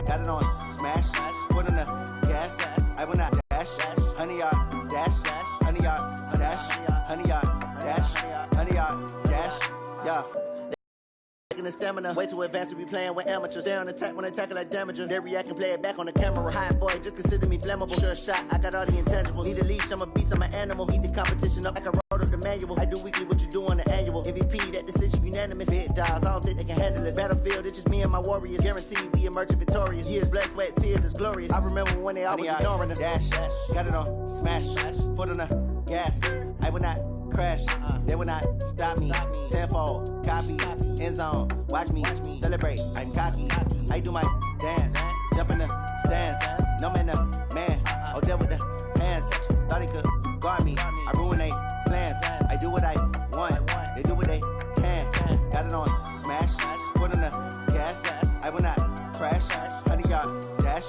got it on smash, foot on the gas, I will not dash, 100 yard dash, 100 yard dash, 100 yard dash, 100 yard dash, yeah. The stamina, way too advanced to be playing with amateurs. Stay on attack when I tackle like damager. They react and play it back on the camera. Hot boy, just consider me flammable. Sure shot, I got all the intangibles. Need a leash, I'm a beast, I'm an animal. Heat the competition up like I wrote up the manual. I do weekly what you do on the annual. MVP, that decision unanimous. Big dials, I don't think they can handle it. Battlefield, it's just me and my warriors. Guaranteed we emerge victorious. Years, blood, sweat, tears, it's glorious. I remember when they always ignoring us. Dash, got it on smash, foot on the gas. I will not crash, they will not stop me. Tenfold, copy, end zone, watch me celebrate. I'm cocky, I do my dance, jump in the stands. No man, man, oh there with the hands. Thought he could guard me, I ruin they plans. I do what I want, they do what they can. Got it on smash, foot on the gas. I will not crash, 100 yard dash,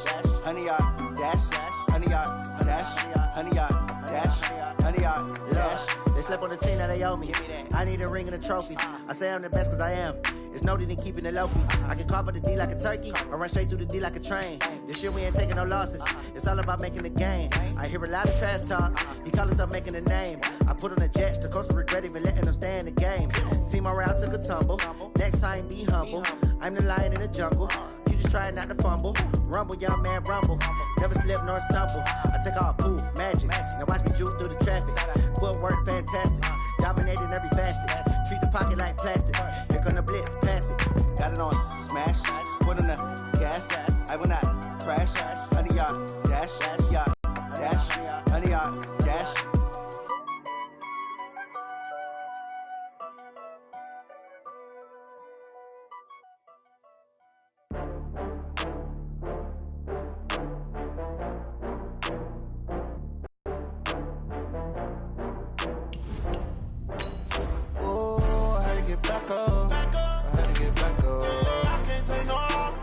100 yard dash, 100 yard dash, 100 yard dash, 100 yard dash. They slept on the team that they owe me. I need a ring and a trophy. I say I'm the best cause I am. It's noted in keeping it low-key. I can carve up the D like a turkey or run straight through the D like a train. This year we ain't taking no losses. It's all about making the game. I hear a lot of trash talk. He call himself making a name. I put on the Jets. The coach will regret even letting them stay in the game. Team morale took a tumble. Next time be humble. I'm the lion in the jungle. You just trying not to fumble. Rumble, young man, rumble. Never slip nor stumble. I take off, poof, magic. Now watch me juke through the traffic. Footwork fantastic. Dominating every facet. Treat the pocket like plastic. Here come the blitz, pass it. Got it on smash, foot on the gas. I will not crash. 100 yard dash, yard dash, 100 yard dash. Back up. I had to get back up. I can't take no loss.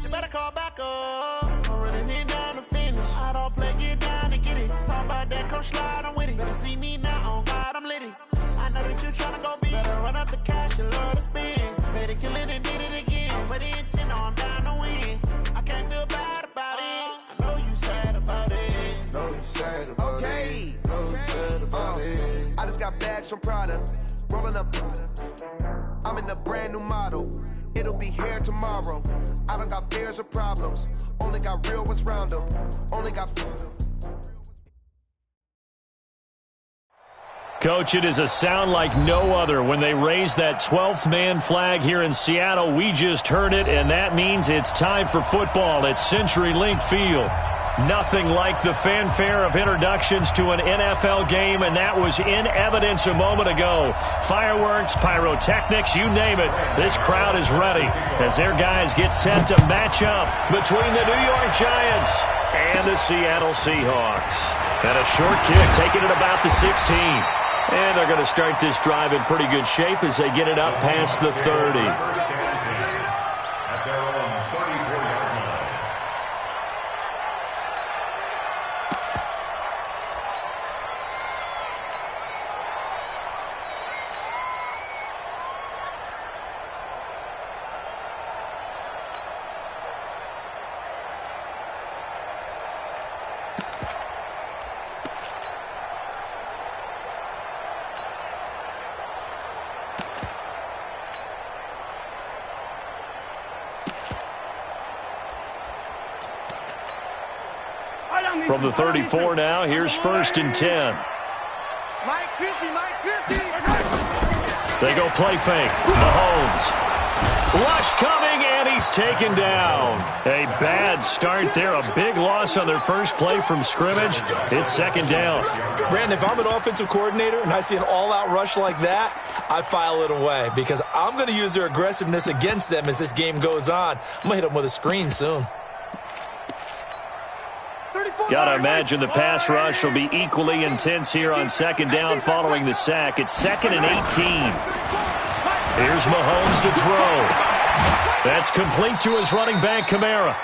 You better call back up. I'm running it down to finish. I don't play, get down and get it. Talk about that, come slide, I'm with it. Better see me now, on God, I'm litty. I know that you tryna go big. Better run up the cash, you love to spend. Better kill it and did it again. But the intent, no, I'm down to win. I can't feel bad about it. I know you sad about it. Know you sad about it. Know you sad about it. I just got bags from Prada. Rolling up, I'm in a brand new model. It'll be here tomorrow. I don't got fears or problems. Only got real ones round them. Only got. Coach, it is a sound like no other when they raise that 12th man flag here in Seattle. We just heard it, and that means it's time for football at CenturyLink Field. Nothing like the fanfare of introductions to an NFL game, and that was in evidence a moment ago. Fireworks, pyrotechnics, you name it. This crowd is ready as their guys get set to match up between the New York Giants and the Seattle Seahawks. And a short kick taken at about the 16. And they're going to start this drive in pretty good shape as they get it up past the 30. From the 34 now, here's 1st and 10. Mike 50, Mike 50. They go play fake. Mahomes. Rush coming, and he's taken down. A bad start there. A big loss on their first play from scrimmage. It's 2nd down. Brandon, if I'm an offensive coordinator and I see an all-out rush like that, I file it away because I'm going to use their aggressiveness against them as this game goes on. I'm going to hit them with a screen soon. Got to imagine the pass rush will be equally intense here on 2nd down following the sack. It's 2nd and 18. Here's Mahomes to throw. That's complete to his running back, Kamara.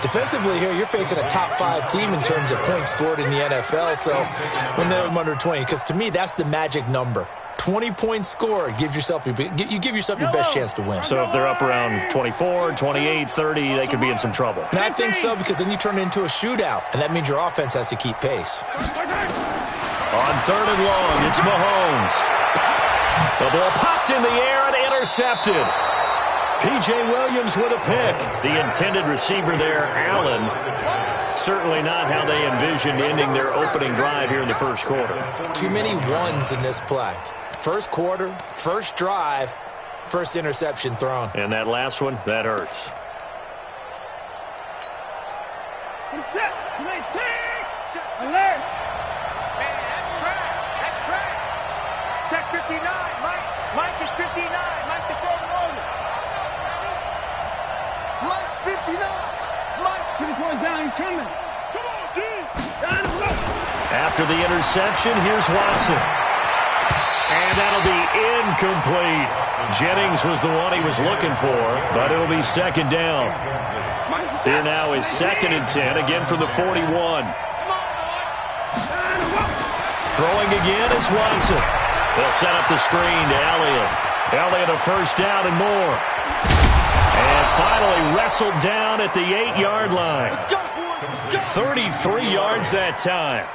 Defensively here, you're facing a top 5 team in terms of points scored in the NFL, so when they're under 20, because to me, that's the magic number. 20-point score gives yourself you give yourself your best chance to win. So if they're up around 24, 28, 30, they could be in some trouble. And I think so, because then you turn it into a shootout, and that means your offense has to keep pace. On 3rd and long, it's Mahomes. The ball popped in the air and intercepted. P.J. Williams with a pick. The intended receiver there, Allen. Certainly not how they envisioned ending their opening drive here in the first quarter. Too many ones in this play. First quarter, first drive, first interception thrown. And that last one, that hurts. Set. Alert. Man, that's trash. That's trash. Check 59. Mike is 59. Mike's the third roller. Mike's 59. Mike's 2 points down. He's coming. Come on, D. After the interception, here's Watson. And that'll be incomplete. Jennings was the one he was looking for, but it'll be second down. Here now is 2nd and 10, again from the 41. Throwing again is Watson. They'll set up the screen to Elliott. Elliott a first down and more. And finally wrestled down at the 8-yard line. 33 yards that time.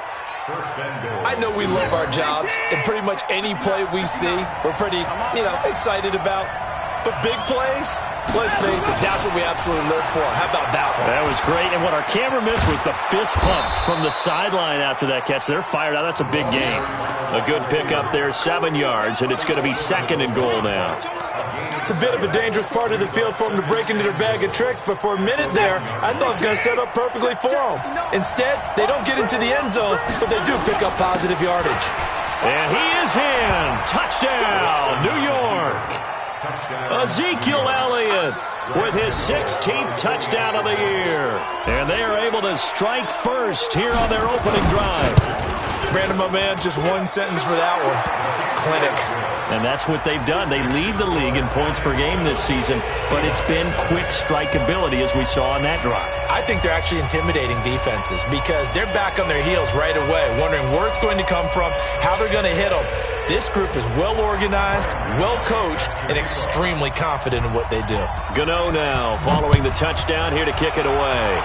I know we love our jobs, and pretty much any play we see, we're pretty, excited about. But big plays, let's face it, that's what we absolutely live for. How about that one? That was great, and what our camera missed was the fist pump from the sideline after that catch. They're fired out. That's a big game. A good pickup there, 7 yards, and it's going to be 2nd and goal now. It's a bit of a dangerous part of the field for them to break into their bag of tricks, but for a minute there, I thought it was going to set up perfectly for them. Instead, they don't get into the end zone, but they do pick up positive yardage. And he is in. Touchdown, New York. Ezekiel Elliott with his 16th touchdown of the year. And they are able to strike first here on their opening drive. Brandon, my man, just one sentence for that one. Clinic. And that's what they've done. They lead the league in points per game this season, but it's been quick strikeability as we saw on that drive. I think they're actually intimidating defenses because they're back on their heels right away, wondering where it's going to come from, how they're going to hit them. This group is well organized, well coached, and extremely confident in what they do. Gano now following the touchdown here to kick it away.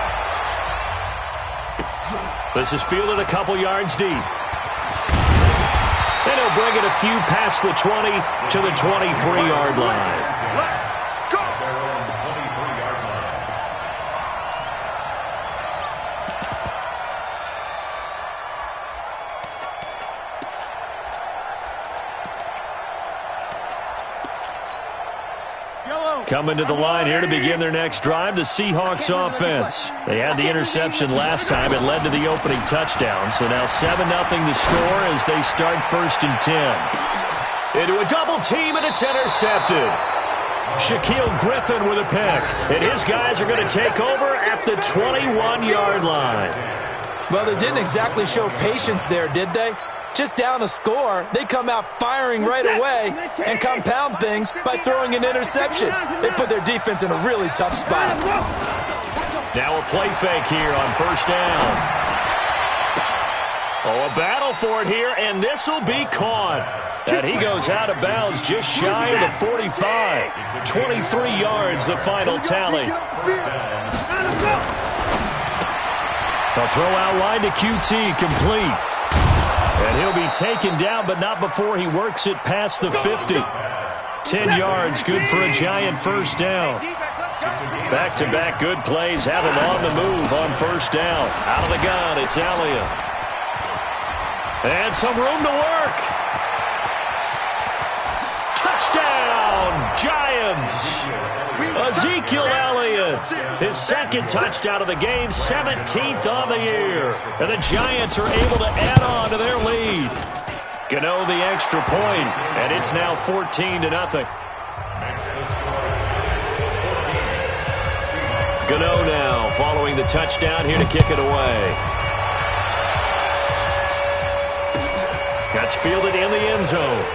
This is fielded a couple yards deep. And he'll bring it a few past the 20 to the 23-yard line. Coming to the line here to begin their next drive, the Seahawks offense. They had the interception last time. It led to the opening touchdown. So now 7-0 to score as they start 1st and 10. Into a double team, and it's intercepted. Shaquille Griffin with a pick. And his guys are going to take over at the 21-yard line. Well, they didn't exactly show patience there, did they? Just down a score, they come out firing right away and compound things by throwing an interception. They put their defense in a really tough spot. Now a play fake here on 1st down. Oh, a battle for it here, and this will be caught. And he goes out of bounds just shy of the 45. 23 yards, the final tally. A throw out line to QT, complete. And he'll be taken down, but not before he works it past the 50. 10 yards, good for a giant 1st down. Back-to-back good plays have him on the move on 1st down. Out of the gun, it's Elliott. And some room to work. Touchdown, Giants. Ezekiel Elliott, his 2nd touchdown of the game, 17th on the year. And the Giants are able to add on to their lead. Gano the extra point, and it's now 14-0. Gano now following the touchdown here to kick it away. That's fielded in the end zone.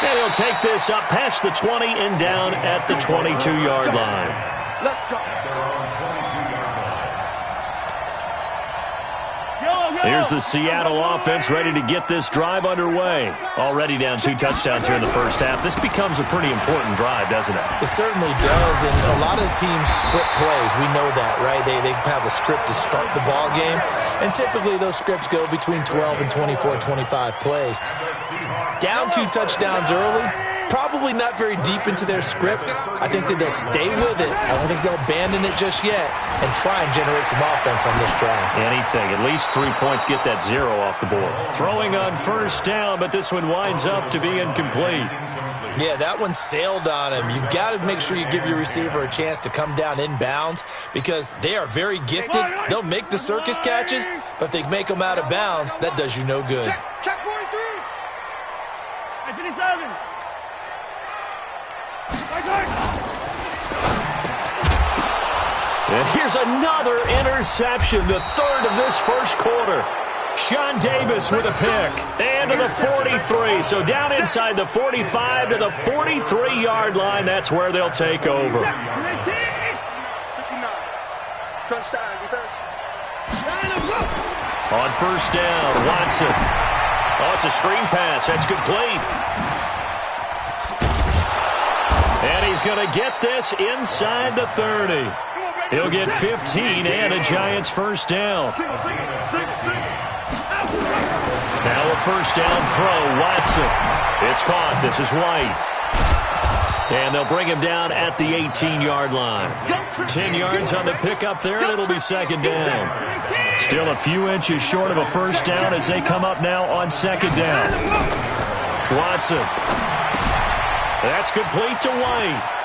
And he'll take this up past the 20 and down at the 22-yard line. Let's go. Yo, Here's the Seattle offense ready to get this drive underway. Already down 2 touchdowns here in the first half. This becomes a pretty important drive, doesn't it? It certainly does, and a lot of teams script plays. We know that, right? They have a script to start the ball game, and typically those scripts go between 12 and 24, 25 plays. Down 2 touchdowns early, probably not very deep into their script. I think that they'll stay with it. I don't think they'll abandon it just yet and try and generate some offense on this drive. Anything. At least 3 points, get that 0 off the board. Throwing on first down, but this one winds up to be incomplete. Yeah, that one sailed on him. You've got to make sure you give your receiver a chance to come down inbounds because they are very gifted. They'll make the circus catches, but if they make them out of bounds, that does you no good. Check 43. 57. And here's another interception, the third of this first quarter. Sean Davis with a pick. And to the 43. So down inside the 45 to the 43-yard line. That's where they'll take over. 59. Crunch time, defense. On first down, Watson. Oh, it's a screen pass. That's complete. And he's going to get this inside the 30. He'll get 15 and a Giants first down. Now a first down throw, Watson. It's caught. This is White. And they'll bring him down at the 18-yard line. 10 yards on the pickup there, and it'll be second down. Still a few inches short of a first down as they come up now on second down. Watson. That's complete to White.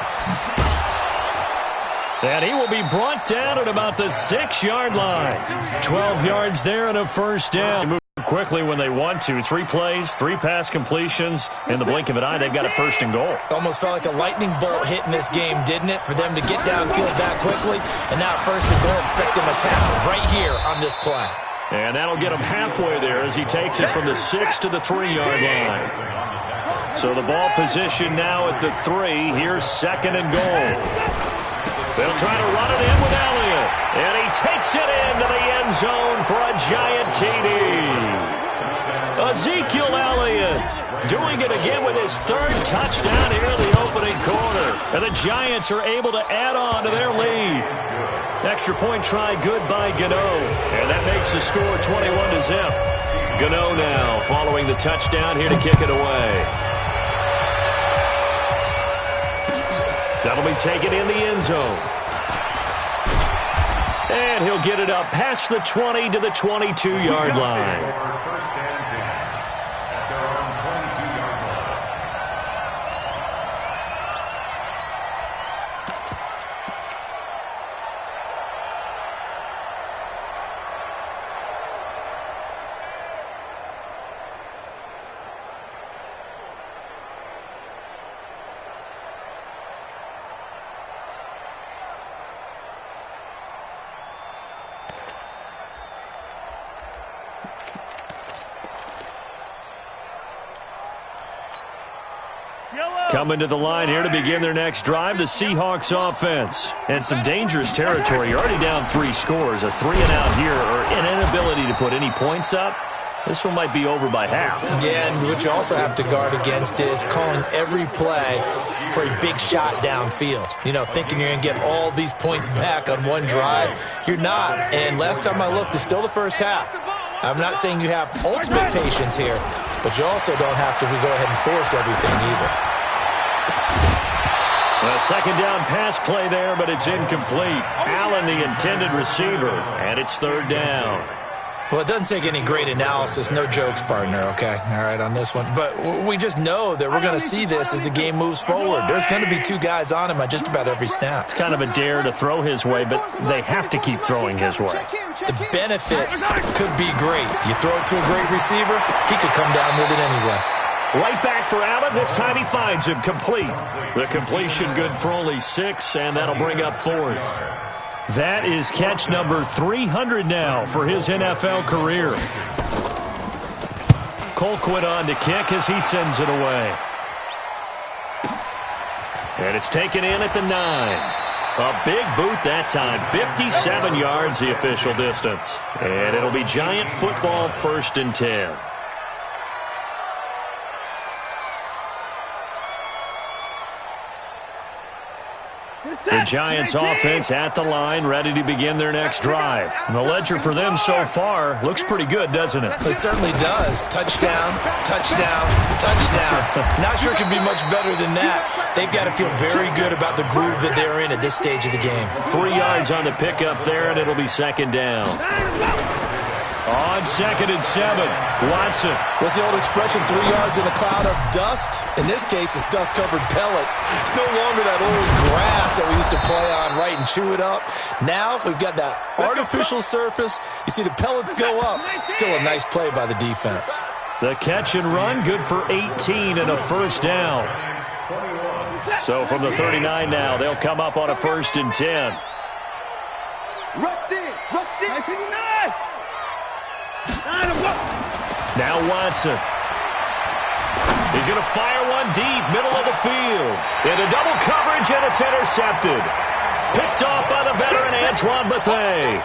And he will be brought down at about the 6-yard line. 12 yards there and a first down. They move quickly when they want to. 3 plays, 3 pass completions. In the blink of an eye, they've got a first and goal. Almost felt like a lightning bolt hit in this game, didn't it? For them to get downfield that quickly. And now first and goal, expect them to tackle right here on this play. And that'll get him halfway there as he takes it from the 6 to the 3-yard line. So the ball position now at the 3. Here's second and goal. They'll try to run it in with Elliott. And he takes it into the end zone for a Giant TD. Ezekiel Elliott doing it again with his 3rd touchdown here in the opening quarter. And the Giants are able to add on to their lead. Extra point try good by Gano. And that makes the score 21-0. Gano now following the touchdown here to kick it away. That'll be taken in the end zone. And he'll get it up past the 20 to the 22-yard line. Coming to the line here to begin their next drive, the Seahawks offense. And some dangerous territory. You're already down 3 scores. A 3-and-out here, or an inability to put any points up. This one might be over by half. Yeah, and what you also have to guard against is calling every play for a big shot downfield. You know, thinking you're going to get all these points back on one drive. You're not. And last time I looked, it's still the first half. I'm not saying you have ultimate patience here, but you also don't have to go ahead and force everything either. A second down pass play there, but it's incomplete. Allen, the intended receiver, and it's 3rd down. Well, it doesn't take any great analysis. No jokes, partner, okay? All right, on this one. But we just know that we're going to see this as the game moves forward. There's going to be 2 guys on him at just about every snap. It's kind of a dare to throw his way, but they have to keep throwing his way. The benefits could be great. You throw it to a great receiver, he could come down with it anyway. Right back for Allen. This time he finds him complete. The completion good for only 6, and that'll bring up 4th. That is catch number 300 now for his NFL career. Colquitt on to kick as he sends it away. And it's taken in at the 9. A big boot that time. 57 yards the official distance. And it'll be Giant football 1st and 10. The Giants offense at the line, ready to begin their next drive. And the ledger for them so far looks pretty good, doesn't it? It certainly does. Touchdown, touchdown, touchdown. Not sure it can be much better than that. They've got to feel very good about the groove that they're in at this stage of the game. 3 yards on the pickup there, and it'll be 2nd down. On 2nd and 7, Watson. What's the old expression, 3 yards in a cloud of dust? In this case, it's dust-covered pellets. It's no longer that old grass that we used to play on, right, and chew it up. Now we've got that artificial surface. You see the pellets go up. Still a nice play by the defense. The catch and run, good for 18 and a 1st down. So from the 39 now, they'll come up on a 1st and 10. Rush in. Now Watson. He's going to fire one deep, middle of the field. Into double coverage, and it's intercepted. Picked off by the veteran Antoine Bethea.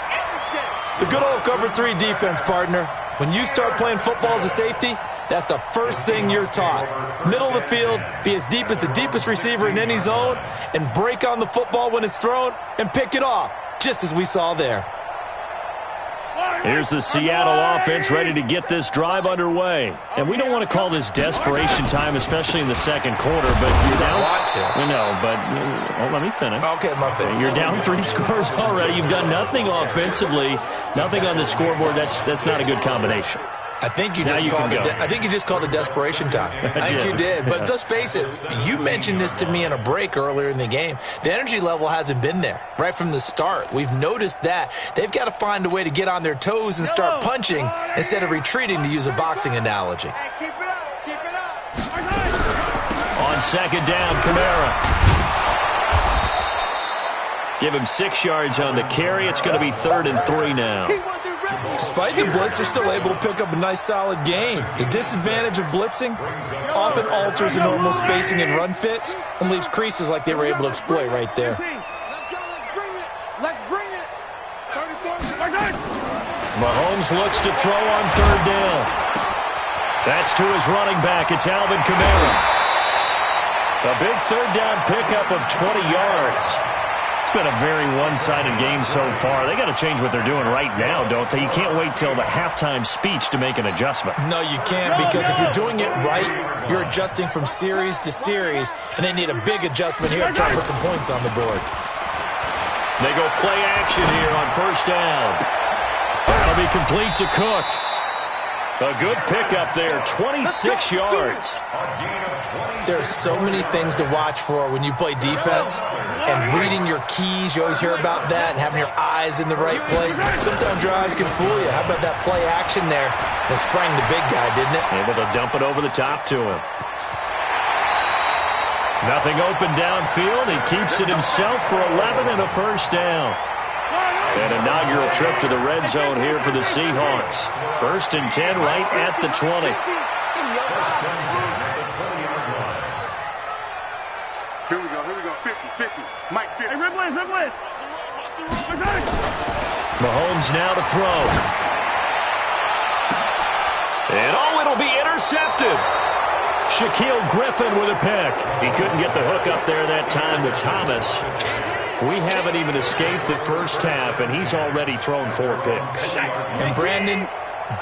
The good old cover 3 defense, partner. When you start playing football as a safety, that's the first thing you're taught. Middle of the field, be as deep as the deepest receiver in any zone, and break on the football when it's thrown and pick it off, just as we saw there. Here's the Seattle offense ready to get this drive underway. And we don't want to call this desperation time, especially in the 2nd quarter, but you're down. Want to. I know, but let me finish. Okay, my bad. You're down 3 scores already. You've done nothing offensively, nothing on the scoreboard. That's not a good combination. I think you just called it desperation time. I think you did. But let's face it, you mentioned this to me in a break earlier in the game. The energy level hasn't been there right from the start. We've noticed that. They've got to find a way to get on their toes and start punching instead of retreating, to use a boxing analogy. Keep it up. On 2nd down, Kamara. Give him 6 yards on the carry. It's going to be 3rd and 3 now. Despite the blitz, they're still able to pick up a nice, solid game. The disadvantage of blitzing often alters the normal spacing and run fits and leaves creases like they were able to exploit right there. Let's bring it. 34. Mahomes looks to throw on 3rd down. That's to his running back. It's Alvin Kamara. A big 3rd down pickup of 20 yards. It's been a very one-sided game so far. They got to change what they're doing right now, don't they? You can't wait till the halftime speech to make an adjustment. No, you can't, because if you're doing it right, you're adjusting from series to series, and they need a big adjustment here to try to put some points on the board. They go play action here on 1st down. That'll be complete to Cook. A good pickup there, 26 yards. There are so many things to watch for when you play defense, and reading your keys, you always hear about that, and having your eyes in the right place. Sometimes your eyes can fool you. How about that play action there? That sprang the big guy, didn't it? Able to dump it over the top to him. Nothing open downfield. He keeps it himself for 11 and a 1st down. An inaugural trip to the red zone here for the Seahawks. 1st and 10 right at the 20. Here we go. 50. Mike 50. Hey, Ripley. Mahomes now to throw. And it'll be intercepted. Shaquille Griffin with a pick. He couldn't get the hook up there that time with Thomas. We haven't even escaped the first half, and he's already thrown 4 picks. And Brandon,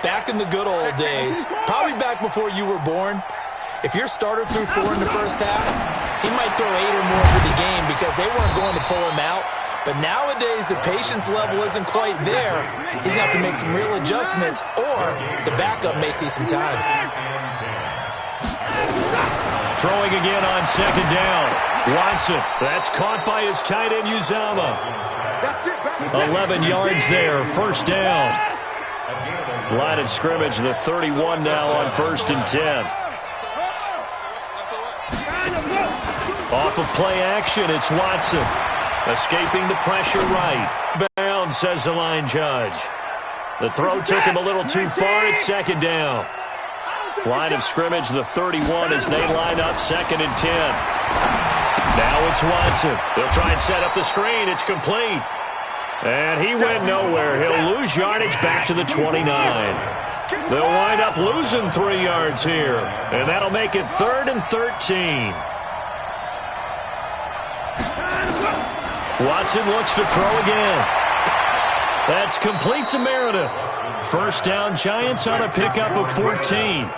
back in the good old days, probably back before you were born, if your starter threw 4 in the first half, he might throw 8 or more for the game because they weren't going to pull him out. But nowadays, the patience level isn't quite there. He's going to have to make some real adjustments, or the backup may see some time. Throwing again on 2nd down. Watson. That's caught by his tight end, Uzama. 11 yards there. 1st down. Line of scrimmage, the 31 now on 1st and 10. Off of play action, it's Watson. Escaping the pressure right. Bounds, says the line judge. The throw took him a little too far. It's 2nd down. Line of scrimmage, the 31 as they line up 2nd and 10. Now it's Watson. They'll try and set up the screen. It's complete. And he went nowhere. He'll lose yardage back to the 29. They'll wind up losing 3 yards here. And that'll make it 3rd and 13. Watson looks to throw again. That's complete to Meredith. First down, Giants on a pickup of 14.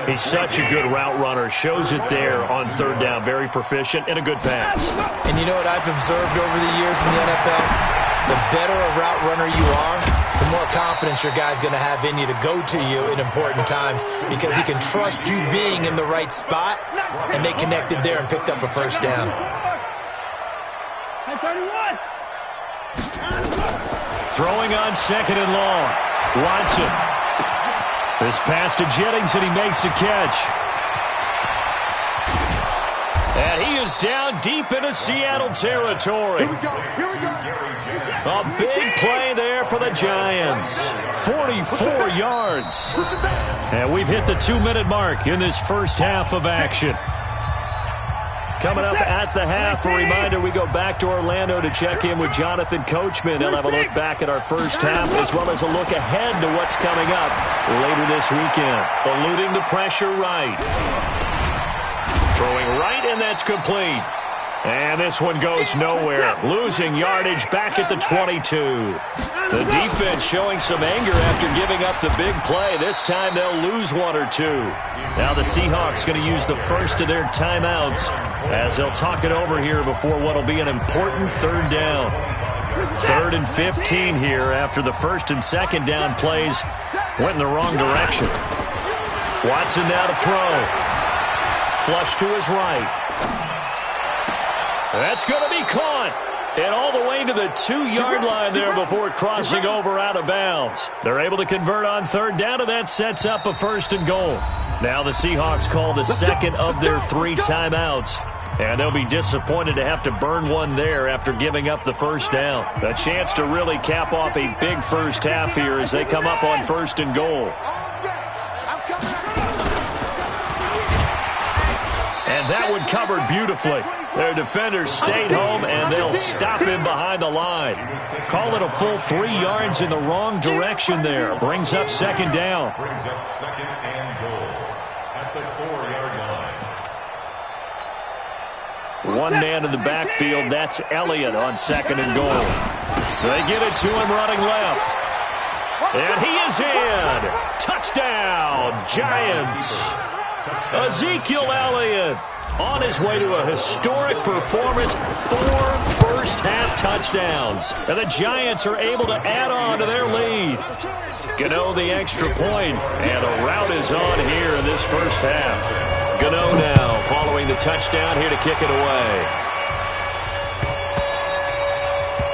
He's such a good route runner. Shows it there on 3rd down. Very proficient and a good pass. And you know what I've observed over the years in the NFL? The better a route runner you are, the more confidence your guy's going to have in you to go to you in important times because he can trust you being in the right spot, and they connected there and picked up a first down. Throwing on 2nd and long. Watson. This pass to Jennings, and he makes the catch. And he is down deep into Seattle territory. Here we go. A big play there for the Giants. 44 yards. And we've hit the 2-minute mark in this first half of action. Coming up at the half, a reminder, we go back to Orlando to check in with Jonathan Coachman. He'll have a look back at our first half as well as a look ahead to what's coming up later this weekend. Eluding the pressure right. Throwing right, and that's complete. And this one goes nowhere. Losing yardage back at the 22. The defense showing some anger after giving up the big play. This time they'll lose 1 or 2. Now the Seahawks going to use the first of their timeouts as they'll talk it over here before what will be an important 3rd down. 3rd and 15 here after the 1st and 2nd down plays went in the wrong direction. Watson now to throw. Flush to his right. That's going to be caught. And all the way to the 2-yard line there before crossing over out of bounds. They're able to convert on 3rd down, and that sets up a 1st and goal. Now the Seahawks call the second of their 3 timeouts. And they'll be disappointed to have to burn one there after giving up the 1st down. A chance to really cap off a big first half here as they come up on 1st and goal. And that one covered beautifully. Their defenders stayed home, and they'll stop him behind the line. Call it a full 3 yards in the wrong direction there. Brings up 2nd down. Brings up 2nd and goal at the 4-yard line. One man in the backfield. That's Elliott on 2nd and goal. They get it to him running left. And he is in. Touchdown, Giants. Ezekiel Elliott on his way to a historic performance, 4 first-half touchdowns. And the Giants are able to add on to their lead. Gano the extra point, and a rout is on here in this first half. Gano now following the touchdown here to kick it away.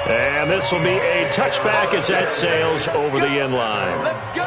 And this will be a touchback as that sails over the end line. Let's go.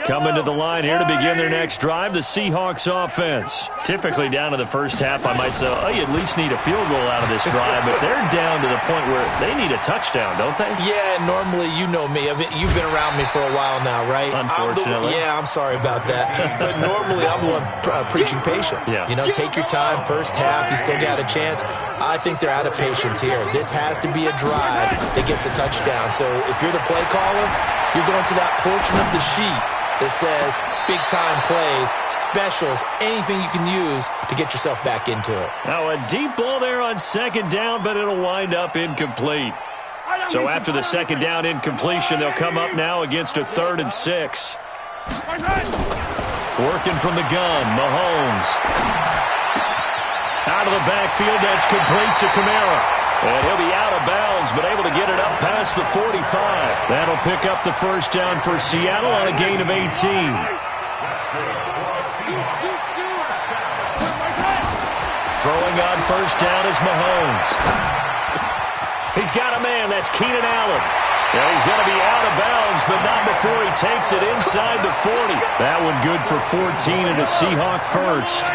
Coming to the line here to begin their next drive, the Seahawks offense. Typically down to the first half, I might say, oh, you at least need a field goal out of this drive, but they're down to the point where they need a touchdown, don't they? Yeah, normally, you know me. I mean, you've been around me for a while now, right? Unfortunately. I'm sorry about that. But normally, I'm the one preaching patience. Yeah. You know, take your time. First half, you still got a chance. I think they're out of patience here. This has to be a drive that gets a touchdown. So if you're the play caller, you're going to that portion of the sheet that says big-time plays, specials, anything you can use to get yourself back into it. Now a deep ball there on 2nd down, but it'll wind up incomplete. So after the 2nd down incompletion, they'll come up now against a 3rd and 6. Working from the gun, Mahomes. Out of the backfield, that's complete to Kamara. And he'll be out of bounds, but able to get it up past the 45. That'll pick up the 1st down for Seattle on a gain of 18. Throwing on 1st down is Mahomes. He's got a man. That's Keenan Allen. Well, he's going to be out of bounds, but not before he takes it inside the 40. That one good for 14 and a Seahawk first.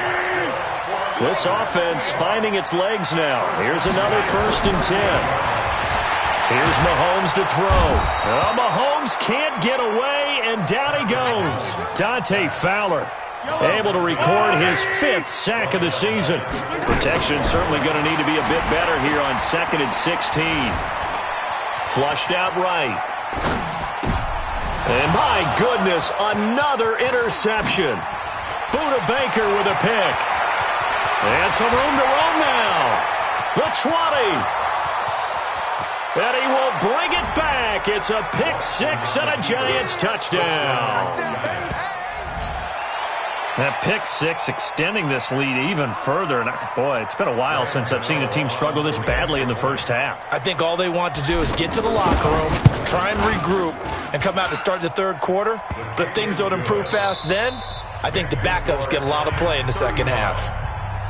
This offense finding its legs now. Here's another 1st and 10. Here's Mahomes to throw. Mahomes can't get away, and down he goes. Dante Fowler able to record his 5th sack of the season. Protection certainly going to need to be a bit better here on 2nd and 16. Flushed out right. And my goodness, another interception. Buda Baker with a pick. And some room to roam now. The 20. And he will bring it back. It's a pick 6 and a Giants touchdown. That pick 6 extending this lead even further. And boy, it's been a while since I've seen a team struggle this badly in the first half. I think all they want to do is get to the locker room, try and regroup, and come out to start the third quarter. But if things don't improve fast then, I think the backups get a lot of play in the second half.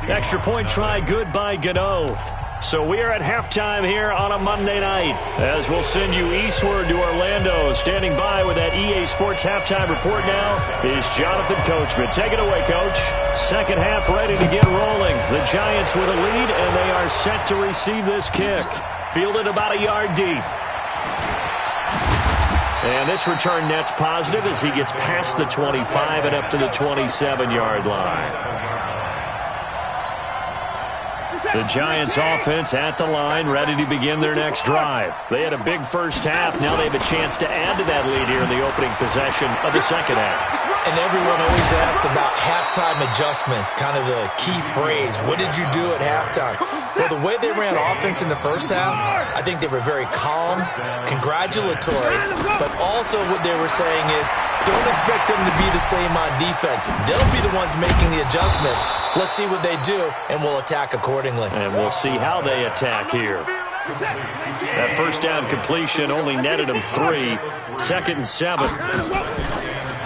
Extra point try good by Gano. So we are at halftime here on a Monday night as we'll send you eastward to Orlando. Standing by with that EA Sports halftime report now is Jonathan Coachman. Take it away, Coach. Second half ready to get rolling. The Giants with a lead, and they are set to receive this kick. Fielded about a yard deep. And this return net's positive as he gets past the 25 and up to the 27-yard line. The Giants offense at the line, ready to begin their next drive. They had a big first half. Now they have a chance to add to that lead here in the opening possession of the second half. And everyone always asks about halftime adjustments, kind of the key phrase. What did you do at halftime? Well, the way they ran offense in the first half, I think they were very calm, congratulatory, but also what they were saying is, don't expect them to be the same on defense. They'll be the ones making the adjustments. Let's see what they do, and we'll attack accordingly. And we'll see how they attack here. That first down completion only netted them 3. 2nd and 7.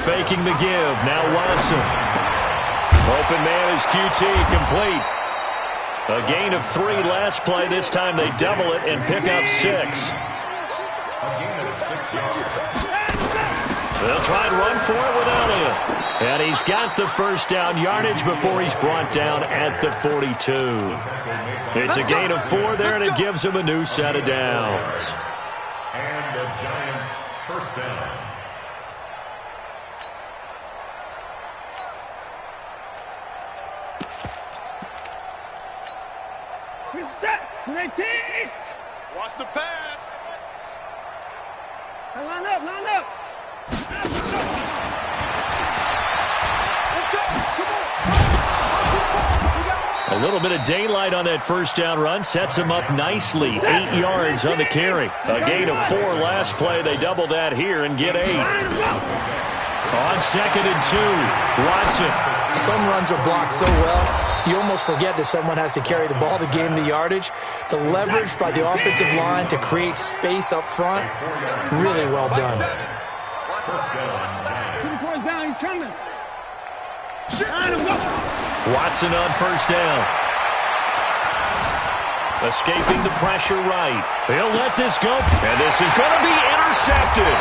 Faking the give. Now Watson. Open man is QT. Complete. A gain of 3 last play. This time they double it and pick up 6. They'll try and run for it without him. And he's got the first down yardage before he's brought down at the 42. It's a gain of 4 there, and it gives him a new set of downs. And the Giants first down. We're set. 19. Watch the pass. Hey, line up, line up. A little bit of daylight on that first down run sets him up nicely. 8 yards on the carry. A gain of 4 last play. They double that here and get 8. On 2nd and 2, Watson. Some runs are blocked so well, you almost forget that someone has to carry the ball to gain the yardage. The leverage by the offensive line to create space up front, really well done. Down, he's coming. Watson on first down. Escaping the pressure right. He'll let this go. And this is going to be intercepted.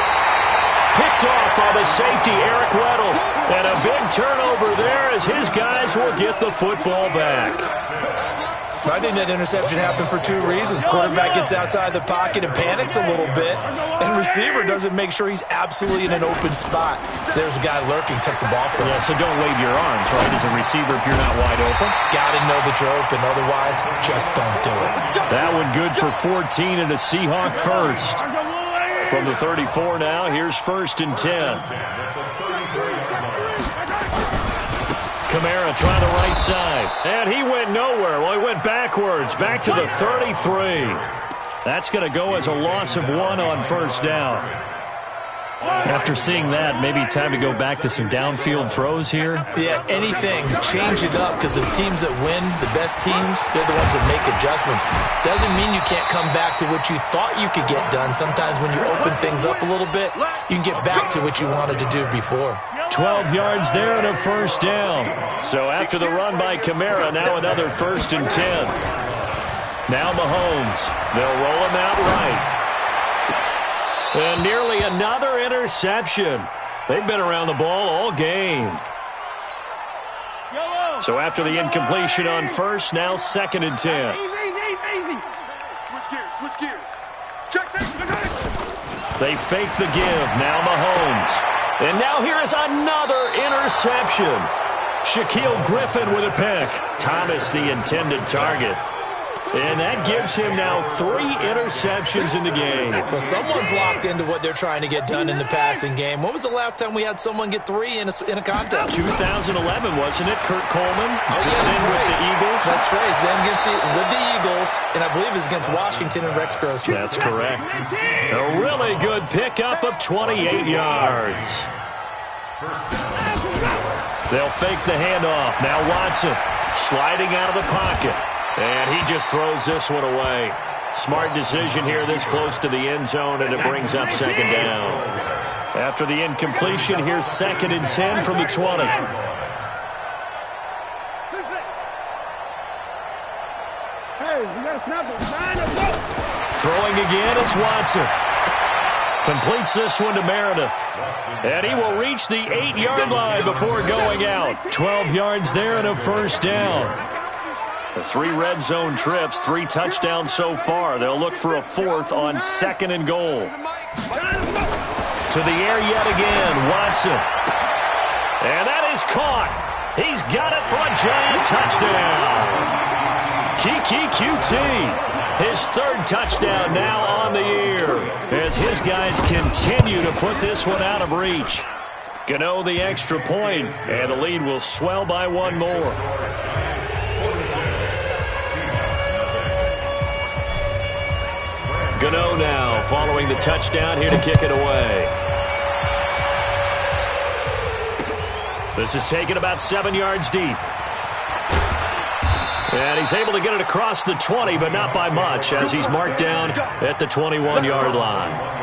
Picked off by the safety, Eric Weddle. And a big turnover there as his guys will get the football back. I think that interception happened for 2 reasons. Quarterback gets outside the pocket and panics a little bit, and receiver doesn't make sure he's absolutely in an open spot. So there's a guy lurking, took the ball from him. Yeah, so don't wave your arms, right, as a receiver if you're not wide open. Got to know that you're open, otherwise just don't do it. That one good for 14 and a Seahawk first. From the 34 now, here's 1st and 10. Kamara trying the right side. And he went nowhere. Well, he went backwards. Back to the 33. That's going to go as a loss of 1 on first down. After seeing that, maybe time to go back to some downfield throws here. Yeah, anything. Change it up because the teams that win, the best teams, they're the ones that make adjustments. Doesn't mean you can't come back to what you thought you could get done. Sometimes when you open things up a little bit, you can get back to what you wanted to do before. 12 yards there and a first down. So after the run by Kamara, now another 1st and 10. Now Mahomes. They'll roll him out right. And nearly another interception. They've been around the ball all game. So after the incompletion on first, now 2nd and 10. Easy. Switch gears. Check. They fake the give. Now Mahomes. And now here is another interception. Shaquille Griffin with a pick. Thomas the intended target. And that gives him now 3 interceptions in the game. Well, someone's locked into what they're trying to get done in the passing game. When was the last time we had someone get 3 in a contest? 2011, wasn't it? Kurt Coleman. Oh, yeah, that's right. With the Eagles. That's right. It's then with the Eagles, and I believe it's against Washington and Rex Grossman. That's correct. A really good pickup of 28 yards. They'll fake the handoff. Now Watson sliding out of the pocket. And he just throws this one away. Smart decision here this close to the end zone, and it brings up second down. After the incompletion, here's 2nd and 10 from the 20. Throwing again, it's Watson. Completes this one to Meredith. And he will reach the 8-yard line before going out. 12 yards there and a first down. The 3 red zone trips, 3 touchdowns so far. They'll look for a 4th on 2nd and goal. To the air yet again, Watson. And that is caught. He's got it for a giant touchdown. Kiki QT, his 3rd touchdown now on the year, as his guys continue to put this one out of reach. Gano the extra point, and the lead will swell by 1 more. Gano now following the touchdown here to kick it away. This is taken about 7 yards deep. And he's able to get it across the 20, but not by much, as he's marked down at the 21-yard line.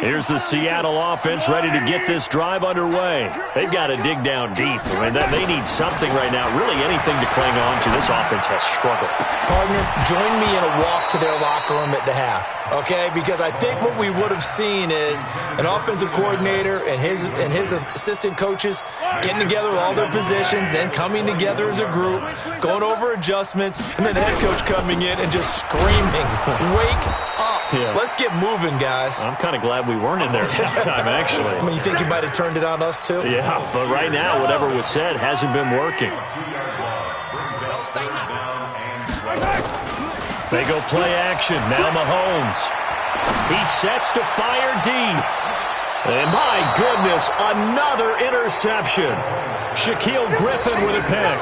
Here's the Seattle offense ready to get this drive underway. They've got to dig down deep. I mean, they need something right now, really anything to cling on to. This offense has struggled. Partner, join me in a walk to their locker room at the half, okay? Because I think what we would have seen is an offensive coordinator and his assistant coaches getting together with all their positions, then coming together as a group, going over adjustments, and then the head coach coming in and just screaming, "Wake up. Yeah. Let's get moving, guys." I'm kind of glad we weren't in there at halftime, actually. I mean, you think you might have turned it on us, too? Yeah, but right now, whatever was said hasn't been working. They go play action. Now Mahomes. He sets to fire deep. And my goodness, another interception. Shaquille Griffin with a pick.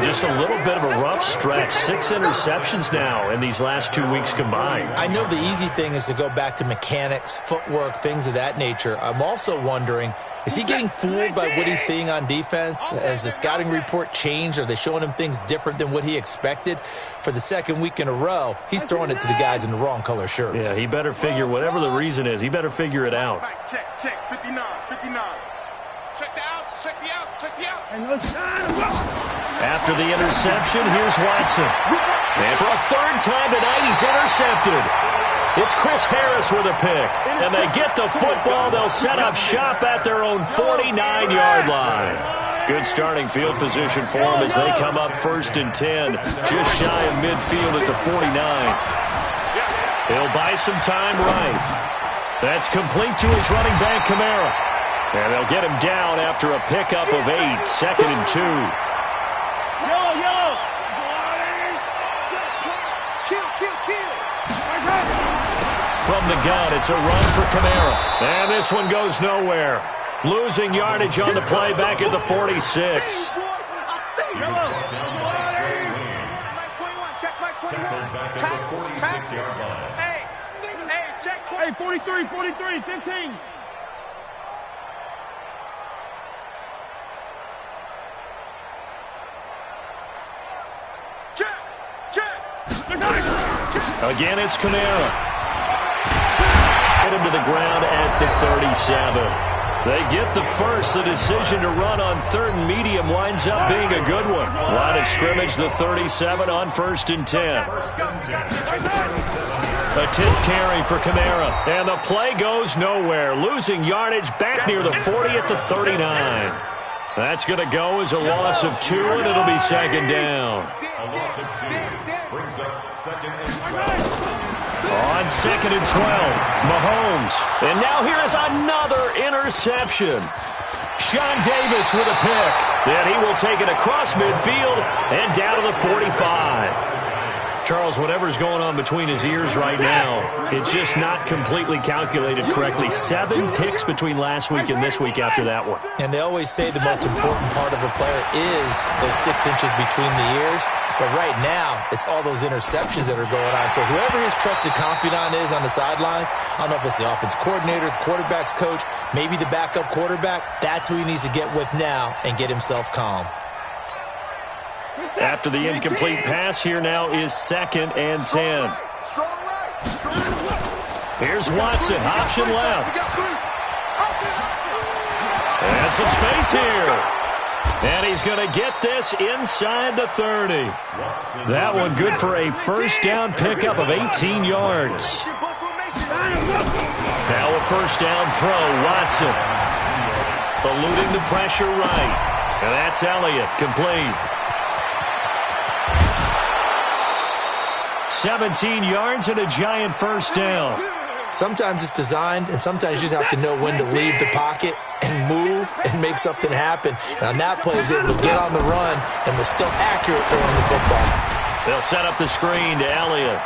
Just a little bit of a rough stretch. 6 interceptions now in these last 2 weeks combined. I know the easy thing is to go back to mechanics, footwork, things of that nature. I'm also wondering, is he getting fooled by what he's seeing on defense? Has the scouting report changed? Are they showing him things different than what he expected? For the 2nd week in a row, he's throwing it to the guys in the wrong color shirts. Yeah, he better figure, whatever the reason is, he better figure it out. Check, 59. Check the outs, check the outs, check the outs. After the interception, here's Watson. And for a 3rd time tonight, he's intercepted. It's Chris Harris with a pick. And they get the football. They'll set up shop at their own 49-yard line. Good starting field position for them as they come up 1st and 10, just shy of midfield at the 49. He'll buy some time right. That's complete to his running back, Kamara. And they'll get him down after a pickup of 8, 2nd and 2. Yellow. From the gun, it's a run for Kamara. And this one goes nowhere. Losing yardage on the play back at the 46. Hey, 43, 15. Again, it's Kamara. Get him to the ground at the 37. They get the first. The decision to run on 3rd and medium winds up being a good one. Line of scrimmage, the 37 on 1st and 10. A 10th carry for Kamara. And the play goes nowhere. Losing yardage back near the 40 at the 39. That's going to go as a loss of 2, and it'll be second down. A loss of 2 brings up second and 12. On second and 12, Mahomes. And now here is another interception. Sean Davis with a pick. And he will take it across midfield and down to the 45. Charles, whatever's going on between his ears right now, it's just not completely calculated correctly. 7 picks between last week and this week after that one. And they always say the most important part of a player is those 6 inches between the ears. But right now, it's all those interceptions that are going on. So whoever his trusted confidant is on the sidelines, I don't know if it's the offense coordinator, the quarterback's coach, maybe the backup quarterback, that's who he needs to get with now and get himself calm. After the incomplete pass, here now is second and 10. Here's Watson, option left. And some space here. And he's going to get this inside the 30. That one good for a first down pickup of 18 yards. Now a first down throw, Watson. Eluding the pressure right. And that's Elliott, complete. 17 yards and a giant first down. Sometimes it's designed, and sometimes you just have to know when to leave the pocket and move and make something happen. And on that play, he was able to get on the run and was still accurate throwing the football. They'll set up the screen to Elliott.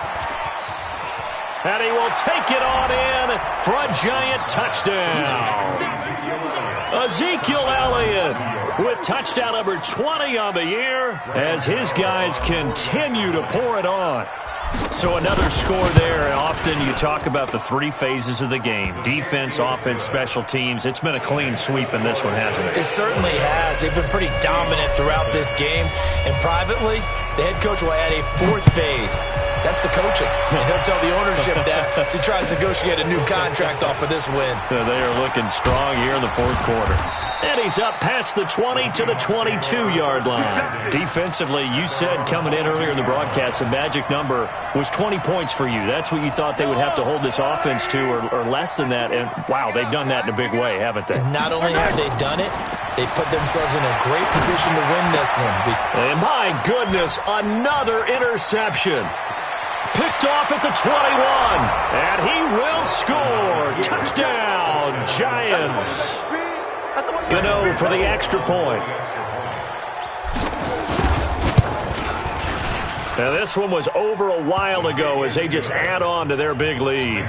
And he will take it on in for a giant touchdown. Ezekiel Elliott with touchdown number 20 on the year as his guys continue to pour it on. So another score there. Often you talk about the 3 phases of the game. Defense, offense, special teams. It's been a clean sweep in this one, hasn't it? It certainly has. They've been pretty dominant throughout this game. And privately, the head coach will add a 4th phase. That's the coaching. And he'll tell the ownership that as he tries to negotiate a new contract off of this win. They are looking strong here in the 4th quarter. And he's up past the 20 to the 22-yard line. Defensively, you said coming in earlier in the broadcast, the magic number was 20 points for you. That's what you thought they would have to hold this offense to, or less than that. And, wow, they've done that in a big way, haven't they? And not only have they done it, they put themselves in a great position to win this one. And, my goodness, another interception. Picked off at the 21. And he will score. Touchdown, Giants. Gano for the extra point. Now this one was over a while ago as they just add on to their big lead.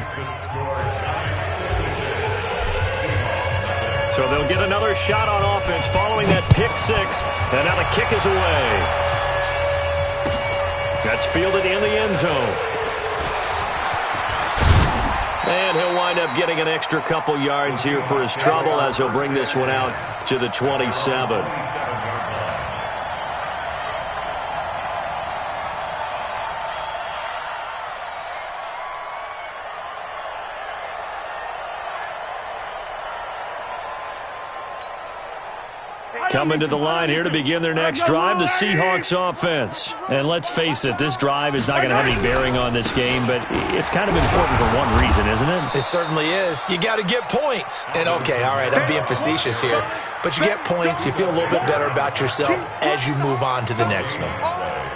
So they'll get another shot on offense following that pick 6. And now the kick is away. That's fielded in the end zone. And he'll wind up getting an extra couple yards here for his trouble as he'll bring this one out to the 27. Coming to the line here to begin their next drive, the Seahawks offense. And let's face it, this drive is not going to have any bearing on this game, but it's kind of important for one reason, isn't it? It certainly is. You got to get points. And, okay, all right, I'm being facetious here. But you get points, you feel a little bit better about yourself as you move on to the next one.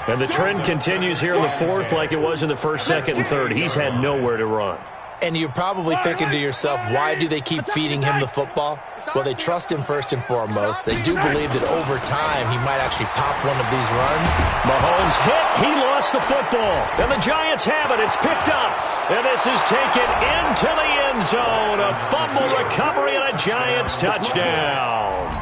And the trend continues here in the 4th like it was in the 1st, 2nd, and 3rd. He's had nowhere to run. And you're probably thinking to yourself, why do they keep feeding him the football? Well, they trust him first and foremost. They do believe that over time he might actually pop one of these runs. Mahomes hit. He lost the football. And the Giants have it. It's picked up. And this is taken into the end zone. A fumble recovery and a Giants touchdown.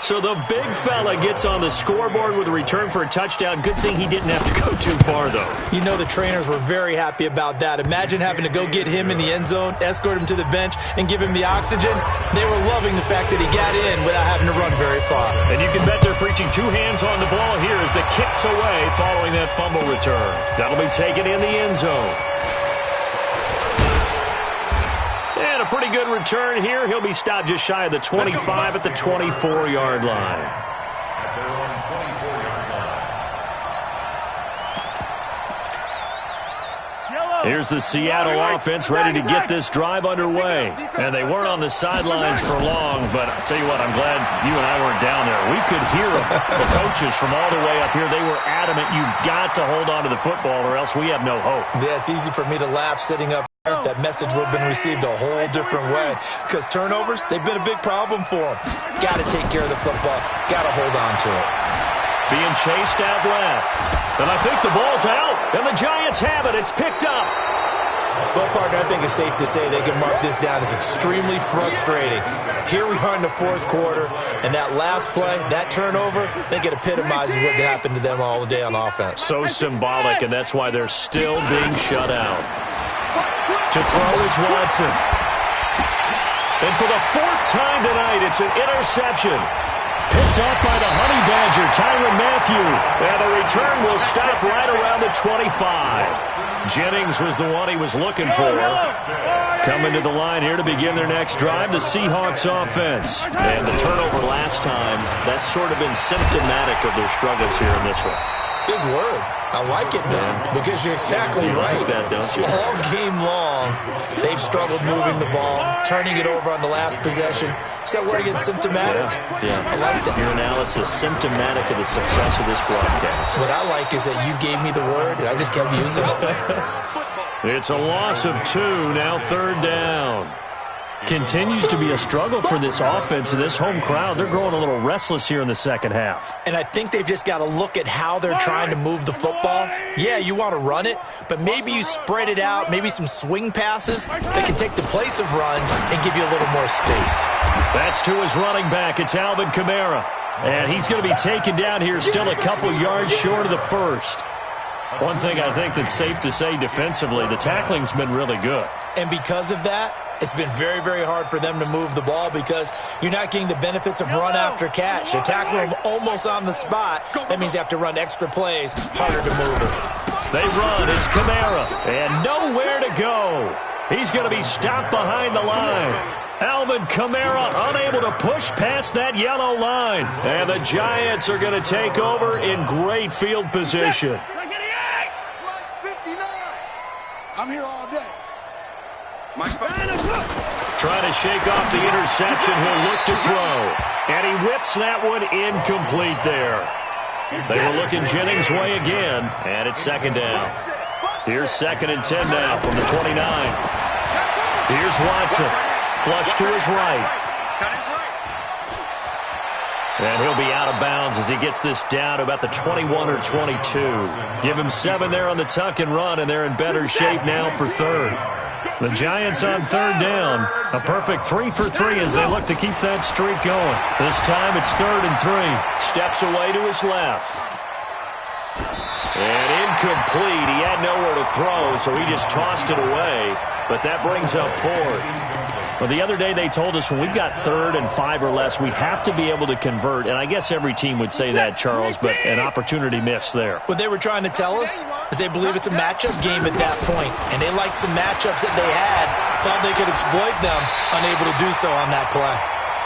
So the big fella gets on the scoreboard with a return for a touchdown. Good thing he didn't have to go too far, though. You know the trainers were very happy about that. Imagine having to go get him in the end zone, escort him to the bench, and give him the oxygen. They were loving the fact that he got in without having to run very far. And you can bet they're preaching 2 hands on the ball here as the kick's away following that fumble return. That'll be taken in the end zone. And a pretty good return here. He'll be stopped just shy of the 25 at the 24-yard line. Here's the Seattle offense ready to get this drive underway. And they weren't on the sidelines for long, but I'll tell you what, I'm glad you and I weren't down there. We could hear them. The coaches from all the way up here, they were adamant, you've got to hold on to the football or else we have no hope. Yeah, it's easy for me to laugh sitting up there. That message would have been received a whole different way because turnovers, they've been a big problem for them. Got to take care of the football. Got to hold on to it. Being chased out left. And I think the ball's out. And the Giants have it. It's picked up. Well, partner, I think it's safe to say they can mark this down as extremely frustrating. Here we are in the fourth quarter, and that last play, that turnover, I think it epitomizes what happened to them all day on offense. So symbolic, and that's why they're still being shut out. To throw is Watson. And for the fourth time tonight, it's an interception. Picked up by the Honey Badger, Tyrann Mathieu. And the return will stop right around the 25. Jennings was the one he was looking for. Coming to the line here to begin their next drive, the Seahawks offense. And the turnover last time, that's sort of been symptomatic of their struggles here in this one. Big word. I like it, man, because you're exactly right. Like that, don't you? All game long, they've struggled moving the ball, turning it over on the last possession. Is that word again, symptomatic? Yeah. I like that. Your analysis, symptomatic of the success of this broadcast. What I like is that you gave me the word, and I just kept using it. It's a loss of 2, now third down. Continues to be a struggle for this offense and this home crowd. They're growing a little restless here in the second half. And I think they've just got to look at how they're trying to move the football. Yeah, you want to run it, but maybe you spread it out, maybe some swing passes that can take the place of runs and give you a little more space. That's to his running back. It's Alvin Kamara. And he's going to be taken down here still a couple yards short of the first. One thing I think that's safe to say defensively, the tackling's been really good. And because of that, it's been very, very hard for them to move the ball because you're not getting the benefits of run after catch. They're tackling them almost on the spot. That means you have to run extra plays, harder to move it. They run. It's Kamara. And nowhere to go. He's going to be stopped behind the line. Alvin Kamara unable to push past that yellow line. And the Giants are going to take over in great field position. I'm here all day. Trying to shake off the interception. He'll look to throw. And he whips that one incomplete there. They were looking Jennings' way again. And it's second down. Here's 2nd and 10 now from the 29. Here's Watson. Flush to his right. And he'll be out of bounds as he gets this down to about the 21 or 22. Give him 7 there on the tuck and run, and they're in better shape now for third. The Giants on third down. A perfect 3 for 3 as they look to keep that streak going. This time it's 3rd and 3. Steps away to his left. And incomplete. He had nowhere to throw, so he just tossed it away. But that brings up 4th. Well, the other day they told us when we've got 3rd and 5 or less, we have to be able to convert. And I guess every team would say that, Charles, but an opportunity missed there. What they were trying to tell us is they believe it's a matchup game at that point. And they liked some matchups that they had, thought they could exploit them, unable to do so on that play.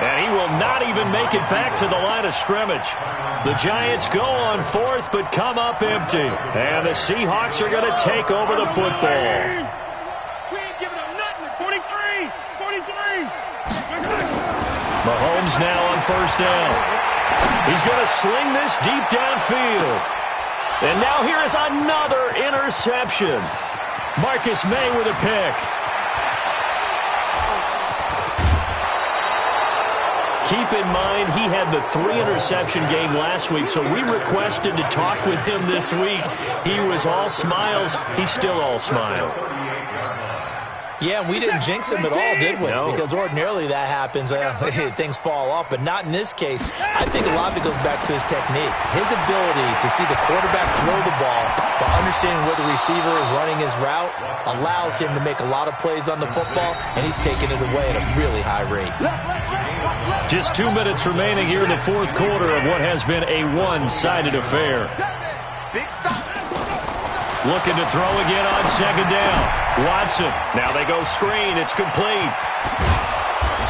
And he will not even make it back to the line of scrimmage. The Giants go on 4th but come up empty. And the Seahawks are going to take over the football. Mahomes now on first down. He's going to sling this deep downfield. And now here is another interception. Marcus May with a pick. Keep in mind, he had the 3-interception game last week, so we requested to talk with him this week. He was all smiles. He's still all smile. Yeah, we didn't jinx him at all, did we? No. Because ordinarily that happens. Things fall off, but not in this case. I think a lot of it goes back to his technique. His ability to see the quarterback throw the ball while understanding where the receiver is running his route allows him to make a lot of plays on the football, and he's taking it away at a really high rate. Just 2 minutes remaining here in the fourth quarter of what has been a one-sided affair. Looking to throw again on second down. Watson. Now they go screen. It's complete.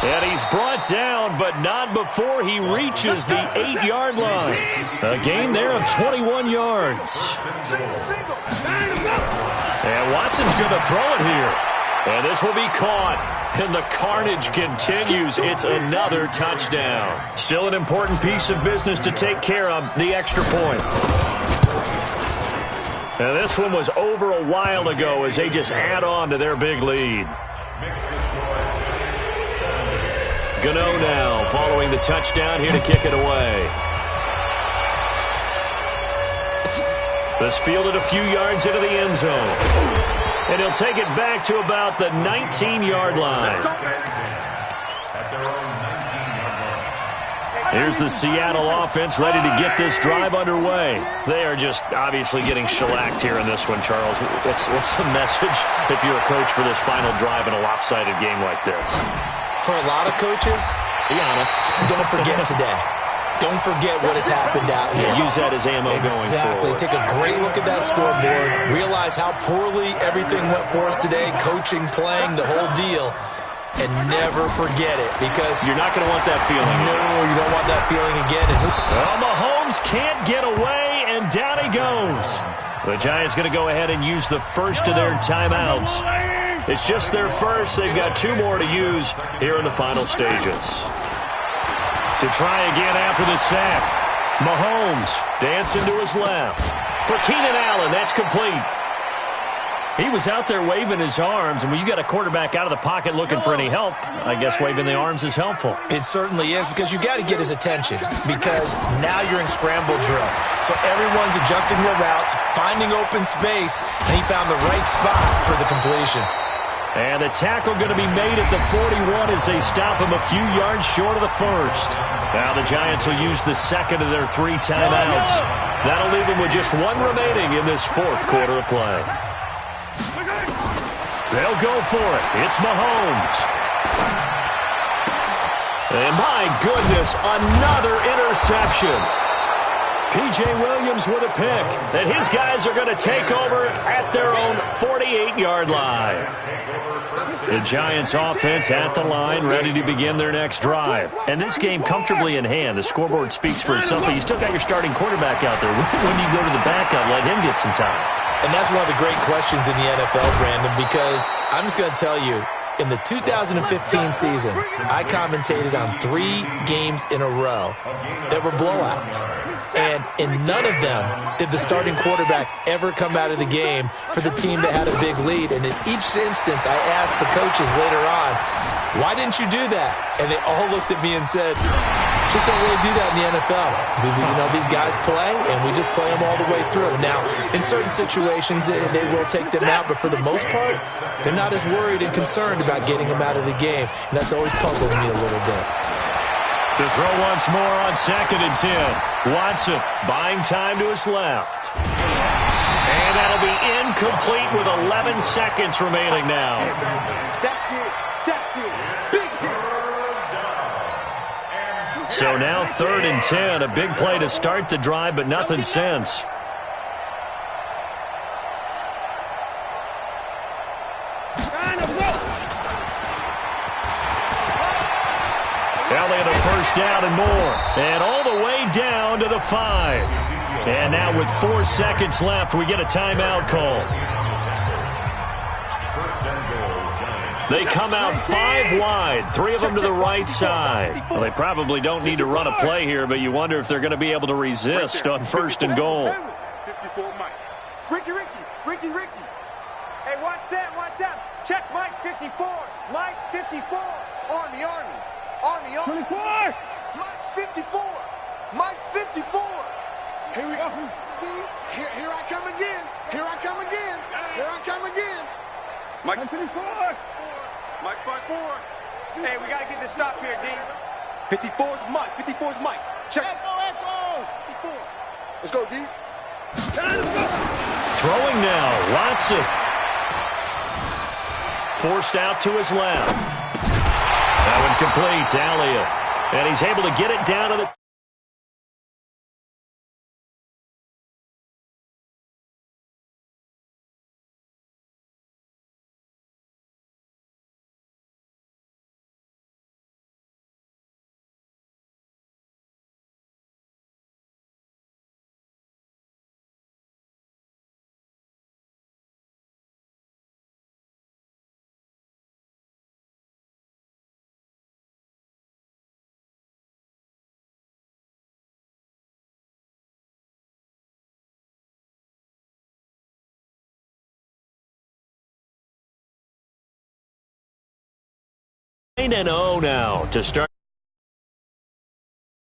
And he's brought down, but not before he reaches the 8-yard line. A gain there of 21 yards. And Watson's going to throw it here. And this will be caught. And the carnage continues. It's another touchdown. Still an important piece of business to take care of, the extra point. And this one was over a while ago as they just add on to their big lead. Gano now following the touchdown here to kick it away. This fielded a few yards into the end zone. And he'll take it back to about the 19-yard line. Here's the Seattle offense ready to get this drive underway. They are just obviously getting shellacked here in this one, Charles. What's the message if you're a coach for this final drive in a lopsided game like this? For a lot of coaches, be honest, don't forget today. Don't forget what has happened out here. Use that as ammo going forward. Exactly. Take a great look at that scoreboard. Realize how poorly everything went for us today. Coaching, playing, the whole deal. And never forget it because you're not going to want that feeling. No, you don't want that feeling again. Well, Mahomes can't get away, and down he goes. The Giants going to go ahead and use the first of their timeouts. It's just their first. They've got 2 more to use here in the final stages. To try again after the sack. Mahomes dancing to his left. For Keenan Allen, that's complete. He was out there waving his arms, and when you got a quarterback out of the pocket looking for any help, I guess waving the arms is helpful. It certainly is because you got to get his attention because now you're in scramble drill. So everyone's adjusting their routes, finding open space, and he found the right spot for the completion. And the tackle going to be made at the 41 as they stop him a few yards short of the first. Now the Giants will use the second of their 3 timeouts. That'll leave them with just 1 remaining in this 4th quarter of play. They'll go for it. It's Mahomes. And my goodness, another interception. P.J. Williams with a pick. And his guys are going to take over at their own 48-yard line. The Giants offense at the line, ready to begin their next drive. And this game comfortably in hand. The scoreboard speaks for itself, but you still got your starting quarterback out there. When do you go to the backup, let him get some time? And that's one of the great questions in the NFL, Brandon, because I'm just going to tell you, in the 2015 season, I commentated on 3 games in a row that were blowouts. And in none of them did the starting quarterback ever come out of the game for the team that had a big lead. And in each instance, I asked the coaches later on, why didn't you do that? And they all looked at me and said, just don't really do that in the NFL. These guys play, and we just play them all the way through. Now, in certain situations, they will take them out, but for the most part, they're not as worried and concerned about getting them out of the game, and that's always puzzled me a little bit. To throw once more on 2nd and 10. Watson buying time to his left. And that'll be incomplete with 11 seconds remaining now. That's it. That's it. Big hit. So now 3rd and 10, a big play to start the drive, but nothing since. Now they had a first down and more. And all the way down to the 5. And now with 4 seconds left, we get a timeout call. They come out 5 wide, 3 of them to the right side. Well, they probably don't need to run a play here, but you wonder if they're going to be able to resist on 1st and goal. 54 Mike. Ricky. Hey, watch that. Check Mike 54. Mike 54. Army. 24. Mike 54. Mike 54. Here we go. Here I come again. Mike 54. Mike 54. Hey, we got to get this stop here, D. 54's Mike. 54's Mike. Check. Echo. 54. Let's go, D. Throwing now, Watson. Forced out to his left. That one complete to Elliott. And he's able to get it down to the 9-0 now to start.